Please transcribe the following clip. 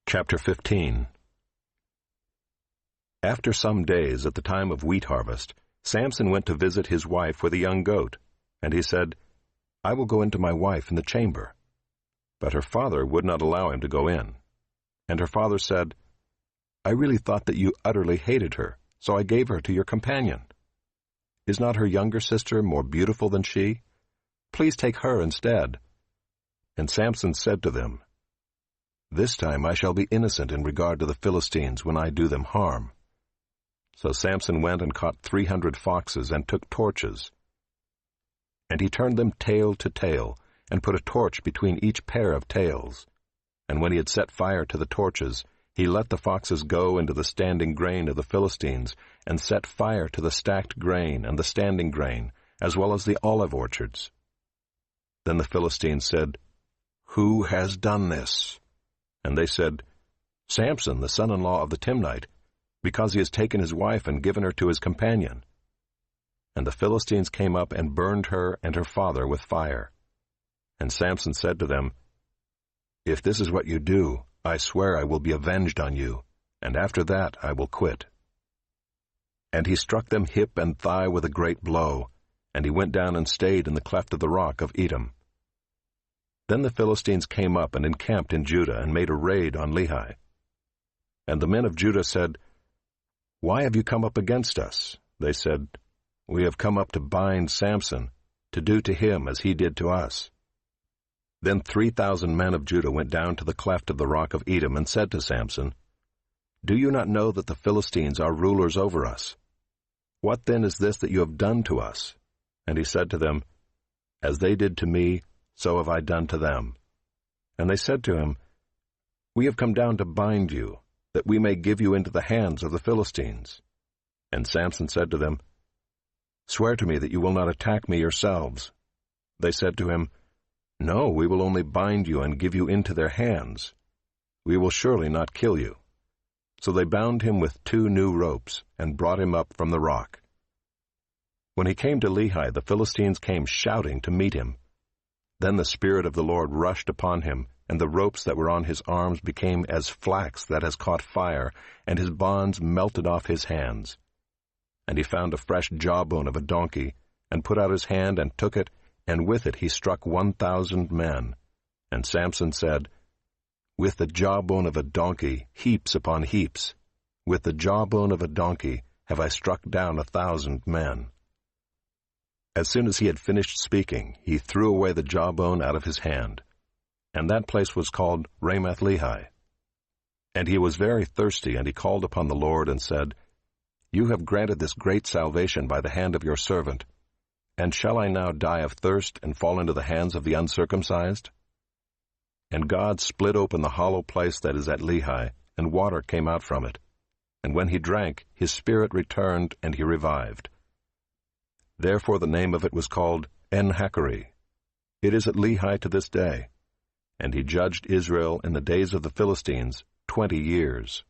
Chapter 15. After some days, at the time of wheat harvest, Samson went to visit his wife with a young goat, and he said, "I will go into my wife in the chamber." But her father would not allow him to go in. And her father said, "I really thought that you utterly hated her, so I gave her to your companion. Is not her younger sister more beautiful than she? Please take her instead." And Samson said to them, "This time I shall be innocent in regard to the Philistines when I do them harm." So Samson went and caught 300 foxes and took torches. And he turned them tail to tail, and put a torch between each pair of tails. And when he had set fire to the torches, he let the foxes go into the standing grain of the Philistines, and set fire to the stacked grain and the standing grain, as well as the olive orchards. Then the Philistines said, "Who has done this?" And they said, "Samson, the son-in-law of the Timnite, because he has taken his wife and given her to his companion." And the Philistines came up and burned her and her father with fire. And Samson said to them, "If this is what you do, I swear I will be avenged on you, and after that I will quit." And he struck them hip and thigh with a great blow, and he went down and stayed in the cleft of the rock of Edom. Then the Philistines came up and encamped in Judah and made a raid on Lehi. And the men of Judah said, "Why have you come up against us?" They said, "We have come up to bind Samson, to do to him as he did to us." Then 3,000 men of Judah went down to the cleft of the rock of Edom and said to Samson, "Do you not know that the Philistines are rulers over us? What then is this that you have done to us?" And he said to them, "As they did to me, so have I done to them." And they said to him, "We have come down to bind you, that we may give you into the hands of the Philistines." And Samson said to them, "Swear to me that you will not attack me yourselves." They said to him, "No, we will only bind you and give you into their hands. We will surely not kill you." So they bound him with 2 new ropes, and brought him up from the rock. When he came to Lehi, the Philistines came shouting to meet him. Then the Spirit of the Lord rushed upon him, and the ropes that were on his arms became as flax that has caught fire, and his bonds melted off his hands. And he found a fresh jawbone of a donkey, and put out his hand and took it, and with it he struck 1,000 men. And Samson said, "With the jawbone of a donkey, heaps upon heaps. With the jawbone of a donkey have I struck down 1,000 men." As soon as he had finished speaking, he threw away the jawbone out of his hand. And that place was called Ramath-Lehi. And he was very thirsty, and he called upon the Lord and said, "You have granted this great salvation by the hand of your servant. And shall I now die of thirst and fall into the hands of the uncircumcised?" And God split open the hollow place that is at Lehi, and water came out from it. And when he drank, his spirit returned, and he revived. Therefore the name of it was called En-Hakkore. It is at Lehi to this day. And he judged Israel in the days of the Philistines 20 years.